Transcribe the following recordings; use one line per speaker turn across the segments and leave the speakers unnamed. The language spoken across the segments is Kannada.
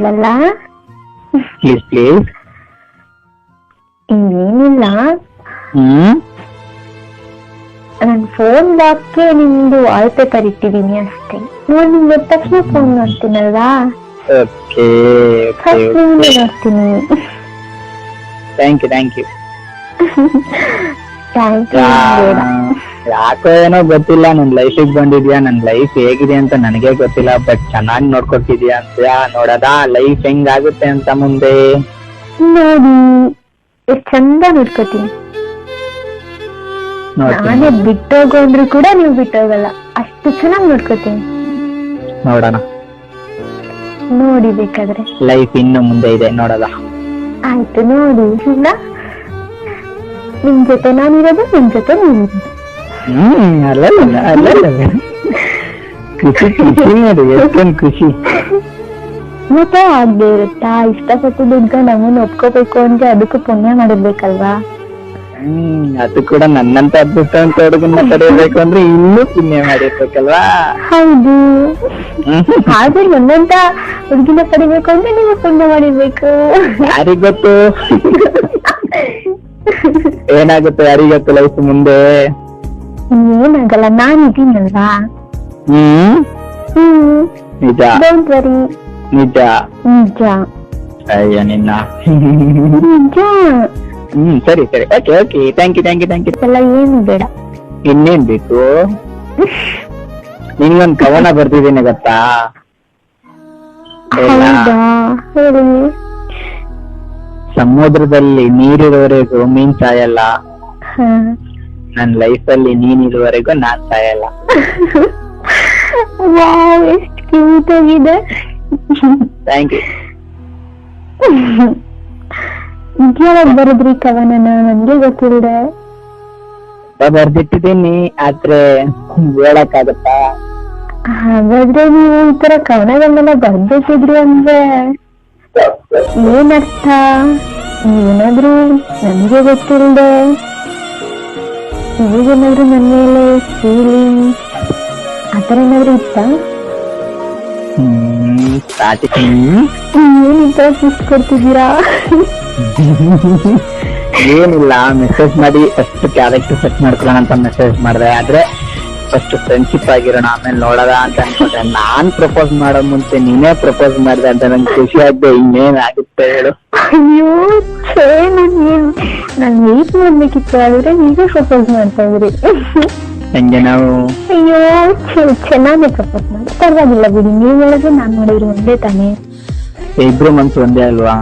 ಅಲ್ಲ
ಪ್ಲೀಸ್ ಪ್ಲೀಸ್.
ಇನ್ನೇನಿಲ್ಲ, ನನ್ ಫೋನ್ ಲಾಕ್ಗೆ ನಿಮ್ದು ವಾಲ್ ಪೇಪರ್ ಇಟ್ಟಿದೀನಿ ಅಷ್ಟೇ. ನೋಡಿ ನಿಮ್ಗೆ ತಕ್ಷಣ ಫೋನ್ ಮಾಡ್ತೀನಲ್ವಾ,
ಓಕೆ
ಫಸ್ಟ್ ನಿಮ್ಗೆ ನೋಡ್ತೀನಿ.
Thank you thank you.
Thank you.
ಯಾಕೋ ಏನೋ ಗೊತ್ತಿಲ್ಲ, ನನ್ ಲೈಫಿಗೆ ಬಂದಿದ್ಯಾ, ನನ್ ಲೈಫ್ ಹೇಗಿದೆ ಅಂತ ನನಗೆ ಗೊತ್ತಿಲ್ಲ, ಬಟ್ ಚೆನ್ನಾಗಿ ನೋಡ್ಕೊತಿದ್ಯಾ ಅಂತ ನೋಡದ ಲೈಫ್ ಹೆಂಗಾಗುತ್ತೆ ಅಂತ ಮುಂದೆ.
ನೋಡಿ ಎಷ್ಟ್ ಚಂದ ನೋಡ್ಕೋತೀನಿ. ನಾನೇ ಬಿಟ್ಟೋಗು ಅಂದ್ರೂ ಕೂಡ ನೀವು ಬಿಟ್ಟೋಗಲ್ಲ, ಅಷ್ಟು ಚೆನ್ನಾಗಿ ನೋಡ್ಕೋತೀನಿ.
ನೋಡೋಣ,
ನೋಡಿ ಬೇಕಾದ್ರೆ.
ಲೈಫ್ ಇನ್ನು ಮುಂದೆ ಇದೆ ನೋಡದ.
ಆಯ್ತು ನೋಡಿ, ಇಲ್ಲ ನಿಮ್ ಜೊತೆ ನಾನಿರೋದು, ನಿಮ್ ಜೊತೆ ನೀವಿರೋದು.
ಅಲ್ಲ ಖುಷಿ ಖುಷಿ ನೋಡಿ, ಎಷ್ಟೊಂದು ಖುಷಿ.
ಮತ್ತೆ ಆಗ್ದೇ ಇರುತ್ತಾ, ಇಷ್ಟಪಟ್ಟು ದುಡ್ಡು ನಮ್ಮನ್ನ ಒಪ್ಕೋಬೇಕು ಅಂದ್ರೆ ಅದಕ್ಕೂ ಪುಣ್ಯ ಮಾಡಿರ್ಬೇಕಲ್ವಾ.
ಅದು ಕೂಡ ನನ್ನಂತ ಅದೃಷ್ಟ ಹುಡುಗನ್ನ ಪಡೆಯಬೇಕು ಅಂದ್ರೆ ಇನ್ನೂ ಪುಣ್ಯ ಮಾಡಿರ್ಬೇಕಲ್ವಾ.
ಹೌದು, ಆದ್ರೆ ನನ್ನಂತ ಹುಡುಗಿನ ಪಡಿಬೇಕು ಅಂದ್ರೆ ನೀವು ಪುಣ್ಯ ಮಾಡಿರ್ಬೇಕು.
ಯಾರಿಗ್ ಗೊತ್ತು ಏನಾಗುತ್ತೆ, ಯಾರಿಗೊತ್ತು ಲೈಫ್ ಮುಂದೆ.
ಏನಾಗಲ್ಲ, ನಾನಿದ್ದೀನಲ್ವಾ.
ನಿಜ,
ಡೋಂಟ್ ವರಿ.
ನಿಜ
ನಿಜ.
ಅಯ್ಯ ನಿನ್ನ.
ನಿಜ.
ಸರಿ ಸರಿ, okay okay, thank you thank you thank you.
ಎಲ್ಲ ಏನು ಬೇಡ,
ಇನ್ನೇನ್ ಬೇಕು. ನಿನ್ಗೊಂದ್ ಕವನ ಬರ್ತಿದ್ದೀನಿ ಗೊತ್ತಾ.
ಹೌದಾ, ಹೇಳಿ.
ಸಮುದ್ರದಲ್ಲಿ ನೀರಿರುವವರೆಗೂ ಮೀನ್ ಸಾಯಲ್ಲ, ನನ್ ಲೈಫ್ ಅಲ್ಲಿ ನೀನಿರುವವರೆಗೂ ನಾನ್ ಸಾಯಲ್ಲ.
ವಾವ್, ಎಷ್ಟು ಕ್ಯೂಟ್ ಆಗಿದೆ.
Thank you.
ಯಾವಾಗ ಬರದ್ರಿ ಕವನನ, ನನ್ಗೆ ಗೊತ್ತಿಲ್ಲದೆ.
ಬರ್ದಿಟ್ಟಿದ್ದೀನಿ, ಆದ್ರೆ ಹೇಳಕ್ಕಾಗತ್ತಾ.
ಹಾಗಾದ್ರೆ ನೀವು ಈ ತರ ಕವನಗಳನ್ನೆಲ್ಲ ಬರ್ದಿಟ್ಟಿದ್ರಿ ಅಂದ್ರೆ ಏನರ್ಥ? ಏನಾದ್ರು ನನ್ಗೆ ಗೊತ್ತಿಲ್ಲದೆ ಈಗೇನಾದ್ರು ನನ್ನ ಮೇಲೆ ಫೀಲಿಂಗ್ ಆತರ ಏನಾದ್ರು ಇತ್ತ? ಏನ್ ಈ ತರ ಗಿಫ್ಟ್ ಕೊಡ್ತಿದ್ದೀರಾ?
ಏನಿಲ್ಲ, ಮೆಸೇಜ್ ಮಾಡಿ ಫಸ್ಟ್ ಕ್ಯಾರೆಕ್ಟರ್ ಸೆಟ್ ಮಾಡ್ಕೊಳ್ಳೋಣ ಅಂತ ಮೆಸೇಜ್ ಮಾಡಿದೆ. ಆದ್ರೆ ಫಸ್ಟ್ ಫ್ರೆಂಡ್ಶಿಪ್ ಆಗಿರೋಣ, ಆಮೇಲೆ ನೋಡೋಣ ಅಂತ ಅನ್ಕೊಂಡೆ. ನಾನ್ ಪ್ರಪೋಸ್ ಮಾಡೋ ಮುಂಚೆ ನೀನೇ ಪ್ರಪೋಸ್ ಮಾಡಿದೆ ಅಂತ ನಂಗೆ ಖುಷಿ ಆಗ್ದೆ. ಇನ್ನೇನ್ ಆಗುತ್ತೆ ಹೇಳು.
ಅಯ್ಯೋ ನಾನ್ ವೇಟ್ ಮಾಡ್ಬೇಕಿತ್ತು, ಆದ್ರೆ ನೀವೇ ಪ್ರಪೋಸ್ ಮಾಡ್ತಾ ಇದ್ರಿ.
ಹಂಗೆ ನಾವು.
ಅಯ್ಯೋ ಚೆನ್ನಾಗಿ ಪ್ರಪೋಸ್ ಮಾಡಿ, ಪರವಾಗಿಲ್ಲ ಬಿಡಿ. ನೀವ್ ಹೇಳಿದ್ರೆ ನಾನ್ ಮಾಡಿದ್ರು ಒಂದೇ ತಾನೇ.
ಇಬ್ರು ಮನ್ಸು ಒಂದೇ ಅಲ್ವಾ?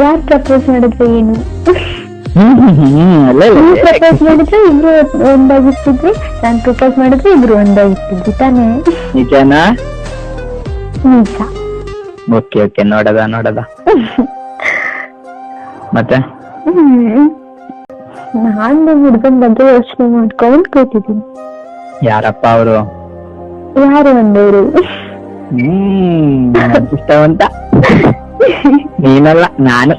ಯಾರ್ ಪ್ರಪೋಸ್ ಮಾಡಿದ್ರೆ ಏನು?
ನೀವು
ಪ್ರಪೋಸ್ ಮಾಡಿದ್ರೆ ಇಬ್ರು ಒಂದಾಗಿರ್ತಿದ್ವಿ, ನಾನ್ ಪ್ರಪೋಸ್ ಮಾಡಿದ್ರೆ ಇಬ್ರು ಒಂದಾಗಿರ್ತಿದ್ವಿ ತಾನೇ.
ನಿಜನಾ?
ನಿಜ.
ಓಕೆ ಓಕೆ, ನೋಡದ ನೋಡದ. ಮತ್ತೆ
ನಾನ್ ನಮ್ ಹುಡ್ಗನ್ ಬಗ್ಗೆ ಯೋಚನೆ ಮಾಡ್ಕೊಂಡ್ ಕೂತಿದ್ದೀನಿ.
ಯಾರಪ್ಪ ಅವರು?
ಯಾರು ಒಂದವರು?
ಇಷ್ಟವಂತ ನೀನಲ್ಲ, ನಾನು.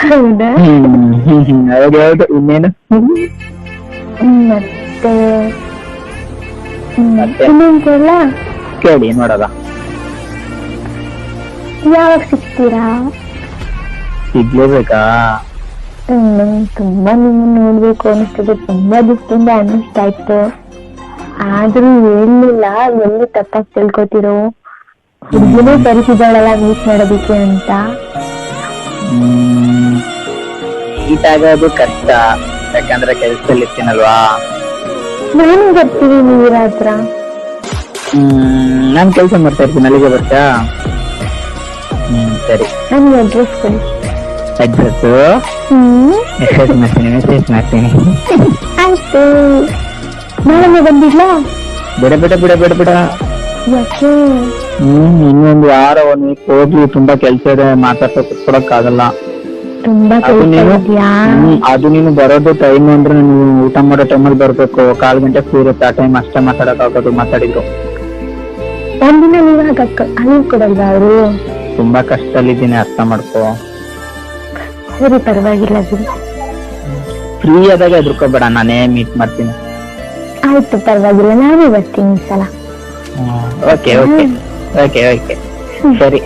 ಹೌದಾ?
ಹೌದು ಹೌದು. ಇನ್ನೇನು
ಮತ್ತೆ ಇನ್ನೊಂದೆಲ್ಲ
ಕೇಳಿ ನೋಡದ.
ಯಾವಾಗ ಸಿಗ್ತೀರಾ?
ಸಿಗ್ಲೇಬೇಕಾ?
ತುಂಬಾ ನಿಮ್ಮನ್ನ ನೋಡ್ಬೇಕು ಅನಿಸ್ತದೆ, ತುಂಬಾ ದಿವಸದಿಂದ ಅನ್ನಿಸ್ತಾ ಇತ್ತು. ಆದ್ರೂ ಹೇಳಿಲ್ಲ, ಎಲ್ಲಿ ತಪ್ಪಾಗಿ ತಿಳ್ಕೊತಿರೋ. ಹುಡುಗಿನೇ ಕರೆಸಿದಾಳಲ್ಲ ಮೀಟ್ ಮಾಡೋದಿಕ್ಕೆ ಅಂತ.
ಮೀಟ್ ಆಗೋದು ಕಷ್ಟ, ಯಾಕಂದ್ರೆ ಕೆಲ್ಸದಲ್ಲಿ ಇರ್ತೀನಲ್ವಾ.
ನಾನು ಬರ್ತೀನಿ ನೀರ ಹತ್ರ.
ನಾನ್ ಕೆಲ್ಸ ಮಾಡ್ತಾ ಇರ್ತೀನಿ, ಅಲ್ಲಿಗೆ ಬರ್ತಾ? ಸರಿ,
ನನ್ಗೆ ಅಡ್ರೆಸ್ ಕೊಡಿ.
ಅಡ್ರೆಸ್ ಮೆಸೇಜ್ ಮಾಡ್ತೀನಿ.
ಆಯ್ತು, ನಾಳೆ ಬಂದಿಲ್ಲ.
ಬಿಡ ಬಿಡ ಬಿಡ ಬಿಡ ಬಿಡ.
ಯಾಕೆ?
ಇನ್ನೊಂದು ವಾರ ಒಂದ್ ವೀಕ್ ಹೋಗ್ಲಿ, ತುಂಬಾ ಕೆಲ್ಸ ಇದೆ, ಮಾತಾಡ್ತಾ ಕುತ್ಕೊಡಕ್ಕಾಗಲ್ಲ.
ತುಂಬಾ ಕೆಲಸ ಇದೆಯಾ?
ಅದು ನೀನು ಬರೋದು ಟೈಮ್ ಅಂದ್ರೆ ನೀವು ಊಟ ಮಾಡೋ ಟೈಮಲ್ಲಿ ಬರ್ಬೇಕು. 1/4 ಗಂಟೆ ಫ್ರೀ ಇರುತ್ತೆ, ಆ ಟೈಮ್ ಅಷ್ಟೇ ಮಾತಾಡಕ್ ಆಗೋದು. ಮಾತಾಡಿದ್ರು
ಒಂದಿನ ನೀವು ಅಲ್ಲಿ ಕೊಡಲ್ವಾ ಅವರು?
ತುಂಬಾ ಕಷ್ಟದಲ್ಲಿದ್ದೀನಿ, ಅರ್ಥ ಮಾಡ್ಕೋ.
ಸರಿ, ಪರವಾಗಿಲ್ಲ ಬಿಡಿ.
ಫ್ರೀ ಆದಾಗ ಎದುರ್ಕೋಬೇಡ, ನಾನೇ ಮೀಟ್ ಮಾಡ್ತೀನಿ.
ಆಯ್ತು, ಪರವಾಗಿಲ್ಲ, ನಾನೇ ಬರ್ತೀನಿ ಈ ಸಲ.
Okay okay. ಓಕೆ ಓಕೆ ಸರಿ.